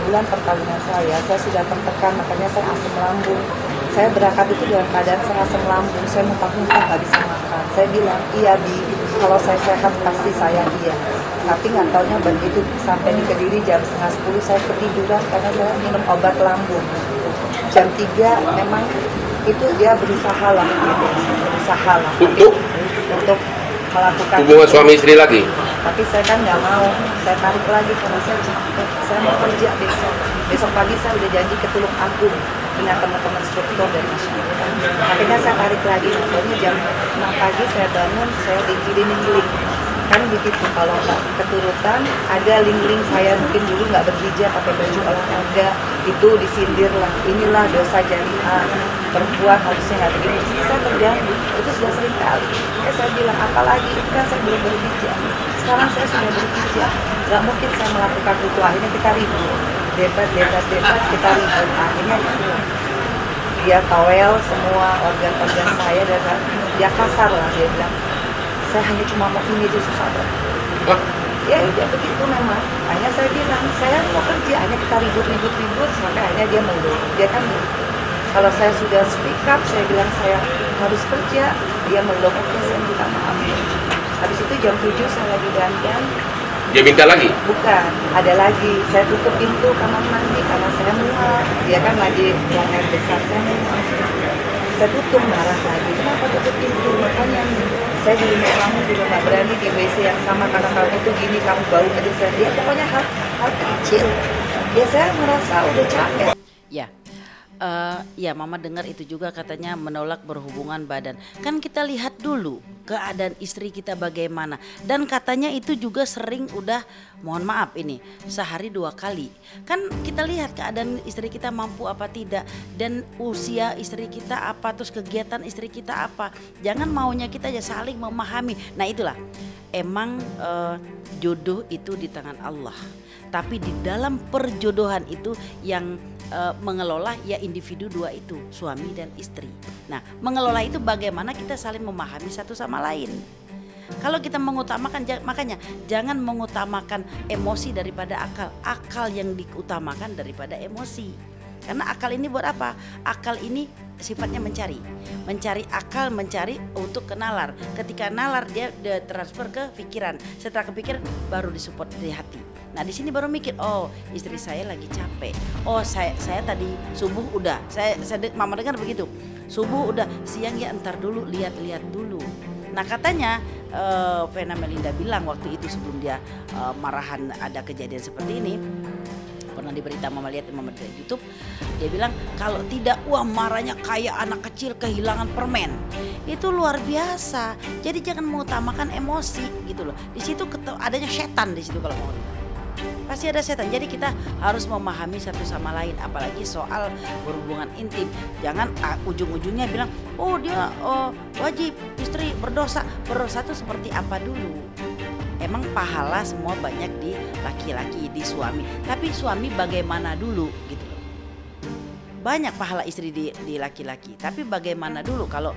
bulan perkawinan saya sudah tertekan, makanya saya asam lambung. Saya berangkat itu dalam keadaan saya asam lambung, saya muntah-muntah nggak bisa makan. Saya bilang, iya Bi, kalau saya sehat pasti saya iya. Tapi nggak taunya begitu sampai di Kediri jam 9:30 saya ketiduran karena saya minum obat lambung. Jam 3 memang itu dia berusaha lah untuk melakukan hubungan suami istri lagi. Tapi saya kan nggak mau, saya tarik lagi karena saya capek. Saya mau kerja besok pagi saya udah janji ke Tulung Agung dengan teman-teman struktur dari masyarakat. Akhirnya saya tarik lagi, pokoknya jam 6 pagi saya bangun, saya digiling-giling. Kan begitu, kalau nggak keturutan, ada link-link saya mungkin dulu nggak berhijab pakai baju olahraga, itu disindir lah, inilah dosa jariah, perempuan harusnya nggak begini. Saya terganggu, itu sudah sering kali. Saya bilang, apalagi itu kan saya belum berhijab. Sekarang saya sudah berhijab, nggak mungkin saya melakukan itu. Akhirnya kita ribut, debat, kita ribut. Akhirnya dia towel semua organ-organ saya, dan dia kasar lah, dia bilang, saya hanya cuma mau ini aja susah banget. Ya udah begitu memang. Akhirnya saya bilang, saya mau kerja. Akhirnya kita ribut sampai akhirnya dia mundur. Dia kan kalau saya sudah speak up, saya bilang saya harus kerja, dia meluk. Oke, saya minta maaf. Habis itu jam 7 saya lagi dandan. Dia minta lagi? Bukan, ada lagi. Saya tutup pintu kamar mandi karena saya mual. Dia kan lagi buang air besar, saya mual. Saya tutup, marah lagi. Kenapa tutup pintu? Makanya saya di rumah kamu juga nggak berani di WC yang sama karena kamu tuh gini, kamu bau aja. Saya dia pokoknya hal kecil. Ya saya merasa udah capek. Ya, Mama dengar itu juga katanya menolak berhubungan badan. Kan kita lihat dulu keadaan istri kita bagaimana. Dan katanya itu juga sering udah, mohon maaf ini, sehari 2 kali. Kan kita lihat keadaan istri kita mampu apa tidak. Dan usia istri kita apa, terus kegiatan istri kita apa. Jangan maunya kita aja saling memahami. Nah itulah, emang jodoh itu di tangan Allah. Tapi di dalam perjodohan itu yang mengelola ya individu 2 itu, suami dan istri. Nah, mengelola itu bagaimana kita saling memahami satu sama lain. Kalau kita mengutamakan, makanya jangan mengutamakan emosi daripada akal. Akal yang diutamakan daripada emosi. Karena akal ini buat apa? Akal ini sifatnya mencari akal, mencari untuk ke nalar. Ketika nalar dia transfer ke pikiran. Setelah ke pikiran baru disupport di hati. Nah di sini baru mikir, oh istri saya lagi capek. Oh saya tadi subuh udah, Mama dengar begitu. Subuh udah, siang ya entar dulu, lihat dulu. Nah katanya Vena Melinda bilang waktu itu sebelum dia marahan ada kejadian seperti ini. Pernah diberita Mama lihat Mama di YouTube, dia bilang kalau tidak wah marahnya kayak anak kecil kehilangan permen. Itu luar biasa. Jadi jangan mengutamakan emosi gitu loh. Di situ adanya setan di situ kalau mau. Pasti ada setan. Jadi kita harus memahami satu sama lain, apalagi soal berhubungan intim. Jangan ujung-ujungnya bilang, oh dia wajib istri berdosa. Berdosa itu seperti apa dulu? Emang pahala semua banyak di laki-laki, di suami. Tapi suami bagaimana dulu gitu loh. Banyak pahala istri di laki-laki. Tapi bagaimana dulu kalau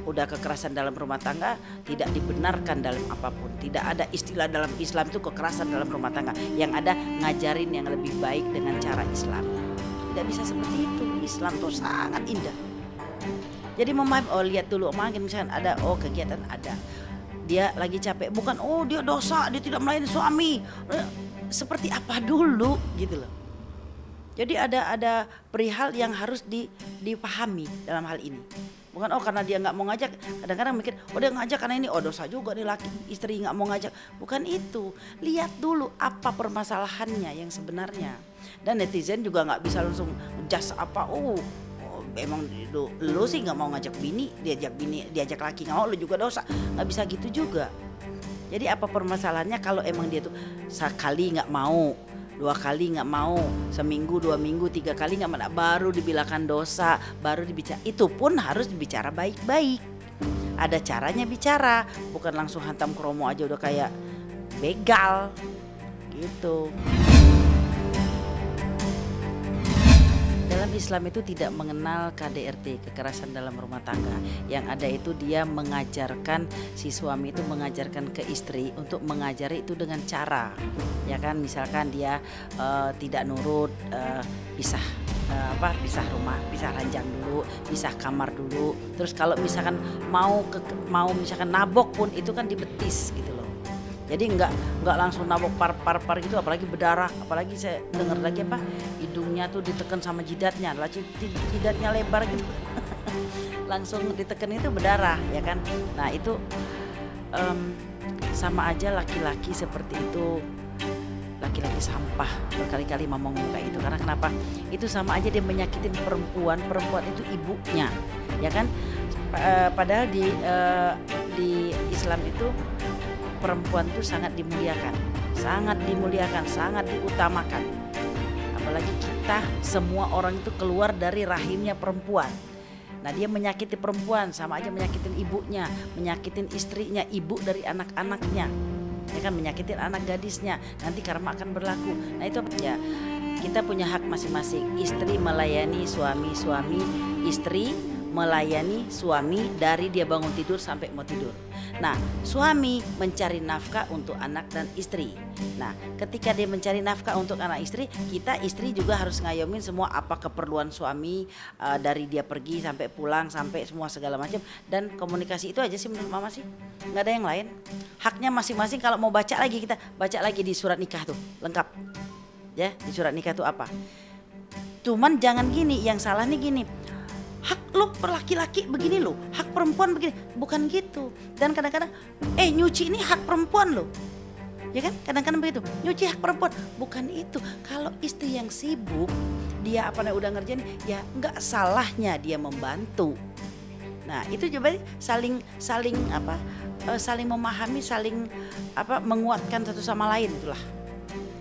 udah kekerasan dalam rumah tangga tidak dibenarkan dalam apapun. Tidak ada istilah dalam Islam itu kekerasan dalam rumah tangga. Yang ada ngajarin yang lebih baik dengan cara Islam. Tidak bisa seperti itu. Islam tuh sangat indah. Jadi memahami, lihat dulu, makin misalkan ada, kegiatan ada. Dia lagi capek, bukan dia dosa, dia tidak melayani suami. Seperti apa dulu gitu loh. Jadi ada perihal yang harus dipahami dalam hal ini. Bukan karena dia nggak mau ngajak, kadang-kadang mikir dia ngajak karena ini dosa juga nih laki istri nggak mau ngajak. Bukan itu, lihat dulu apa permasalahannya yang sebenarnya. Dan netizen juga nggak bisa langsung jas apa emang lu sih nggak mau ngajak bini, diajak laki nggak mau, lu juga dosa. Nggak bisa gitu juga. Jadi apa permasalahannya kalau emang dia tuh sekali nggak mau, 2 kali nggak mau, seminggu, 2 minggu, 3 kali nggak mau, baru dibilangkan dosa, baru dibicara. Itu pun harus dibicara baik-baik. Ada caranya bicara, bukan langsung hantam kromo aja udah kayak begal gitu. Dalam Aturan Islam itu tidak mengenal KDRT, kekerasan dalam rumah tangga. Yang ada itu dia mengajarkan, si suami itu mengajarkan ke istri untuk mengajari itu dengan cara, ya kan, misalkan dia tidak nurut, pisah rumah, pisah ranjang dulu, pisah kamar dulu. Terus kalau misalkan mau misalkan nabok pun itu kan dibetis gitu loh. Jadi nggak langsung nabok par gitu, apalagi berdarah, apalagi saya dengar lagi hidungnya tuh ditekan sama jidatnya, jidatnya lebar gitu. Langsung ditekan itu berdarah, ya kan. Nah itu sama aja laki-laki seperti itu, laki-laki sampah. Berkali-kali mama ngomong kayak itu, karena kenapa? Itu sama aja dia menyakitin perempuan itu ibunya, ya kan. Padahal di Islam itu perempuan itu sangat dimuliakan, sangat diutamakan. Apalagi kita semua orang itu keluar dari rahimnya perempuan. Nah dia menyakiti perempuan sama aja menyakitin ibunya, menyakitin istrinya, ibu dari anak-anaknya, ya kan, menyakitin anak gadisnya. Nanti karma akan berlaku. Nah itu ya, kita punya hak masing-masing. Istri melayani suami, istri melayani suami dari dia bangun tidur sampai mau tidur. Nah, suami mencari nafkah untuk anak dan istri. Nah, ketika dia mencari nafkah untuk anak istri, kita istri juga harus ngayomin semua apa keperluan suami, dari dia pergi sampai pulang sampai semua segala macam. Dan komunikasi itu aja sih menurut mama sih, nggak ada yang lain. Haknya masing-masing. Kalau mau baca lagi, kita baca lagi di surat nikah tuh lengkap ya. Di surat nikah tuh apa, cuman jangan gini, yang salah nih gini, hak lo laki-laki begini lo, hak perempuan begini, bukan gitu. Dan kadang-kadang nyuci ini hak perempuan lo, ya kan, kadang-kadang begitu, nyuci hak perempuan, bukan itu. Kalau istri yang sibuk, dia udah ngerjain, ya nggak salahnya dia membantu. Nah itu coba saling memahami, saling menguatkan satu sama lain itulah.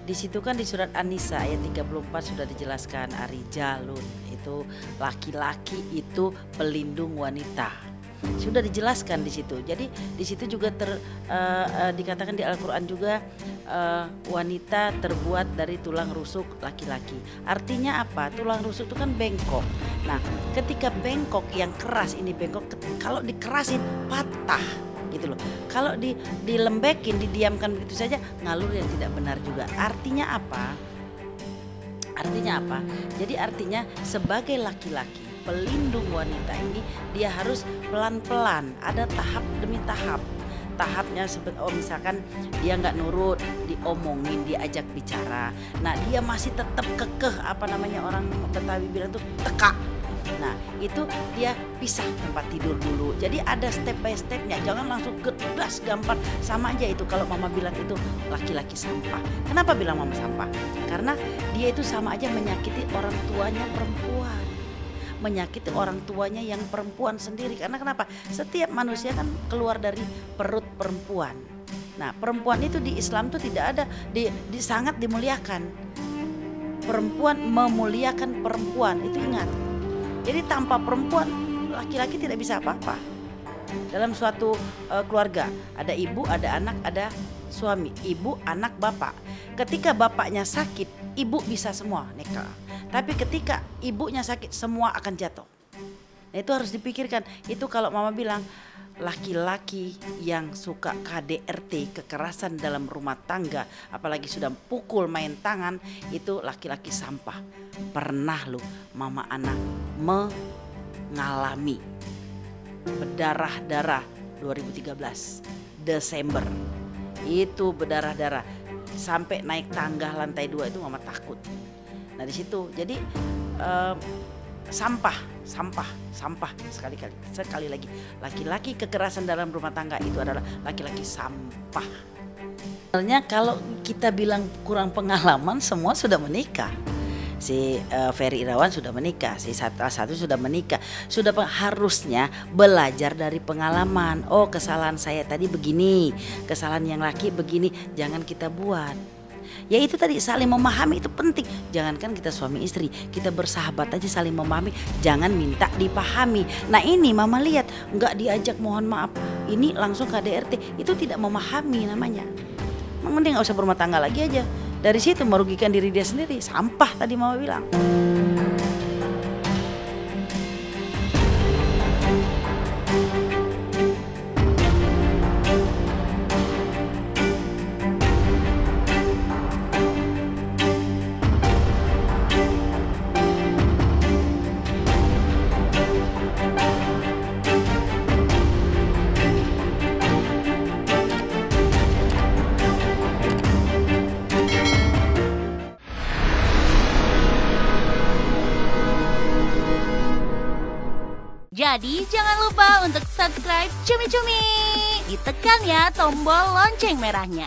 Di situ kan di surat An-Nisa ayat 34 sudah dijelaskan, Arijalun itu laki-laki itu pelindung wanita. Sudah dijelaskan di situ. Jadi di situ juga dikatakan di Al-Qur'an juga wanita terbuat dari tulang rusuk laki-laki. Artinya apa? Tulang rusuk itu kan bengkok. Nah, ketika bengkok yang keras ini bengkok, kalau dikerasin patah gitu loh. Kalau dilembekin, didiamkan begitu saja, ngalur yang tidak benar juga. Artinya apa? Jadi artinya sebagai laki-laki pelindung wanita ini, dia harus pelan-pelan, ada tahap demi tahap. Tahapnya misalkan dia nggak nurut, diomongin, diajak bicara. Nah dia masih tetap kekeh, orang Betawi bilang tuh teka. Nah itu dia pisah tempat tidur dulu. Jadi ada step by stepnya, jangan langsung gedas gampang. Sama aja itu kalau mama bilang itu laki-laki sampah. Kenapa bilang mama sampah? Karena dia itu sama aja menyakiti orang tuanya perempuan, menyakiti orang tuanya yang perempuan sendiri. Karena kenapa? Setiap manusia kan keluar dari perut perempuan. Nah perempuan itu di Islam tuh tidak ada, sangat dimuliakan. Perempuan memuliakan perempuan, itu ingat. Jadi tanpa perempuan, laki-laki tidak bisa apa-apa. Dalam suatu keluarga ada ibu, ada anak, ada suami, ibu, anak, bapak. Ketika bapaknya sakit, ibu bisa semua neka. Tapi ketika ibunya sakit, semua akan jatuh. Nah itu harus dipikirkan. Itu kalau mama bilang laki-laki yang suka KDRT, kekerasan dalam rumah tangga, apalagi sudah pukul, main tangan, itu laki-laki sampah. Pernah lu mama anak mengalami berdarah-darah 2013 Desember. Itu berdarah-darah sampai naik tangga lantai 2 itu mama takut. Nah di situ jadi sampah sekali lagi, laki-laki kekerasan dalam rumah tangga itu adalah laki-laki sampah. Sebenarnya kalau kita bilang kurang pengalaman, semua sudah menikah. Si Ferry Irawan sudah menikah, si satu sudah menikah, sudah harusnya belajar dari pengalaman. Oh kesalahan saya tadi begini, kesalahan yang laki begini, jangan kita buat. Ya itu tadi, saling memahami itu penting. Jangankan kita suami istri, kita bersahabat aja saling memahami, jangan minta dipahami. Nah ini mama lihat nggak diajak mohon maaf, ini langsung KDRT, itu tidak memahami namanya. Mending nggak usah berumah tangga lagi aja. Dari situ merugikan diri dia sendiri, sampah tadi mama bilang. Jadi jangan lupa untuk subscribe Cumi Cumi. Ditekan ya tombol lonceng merahnya.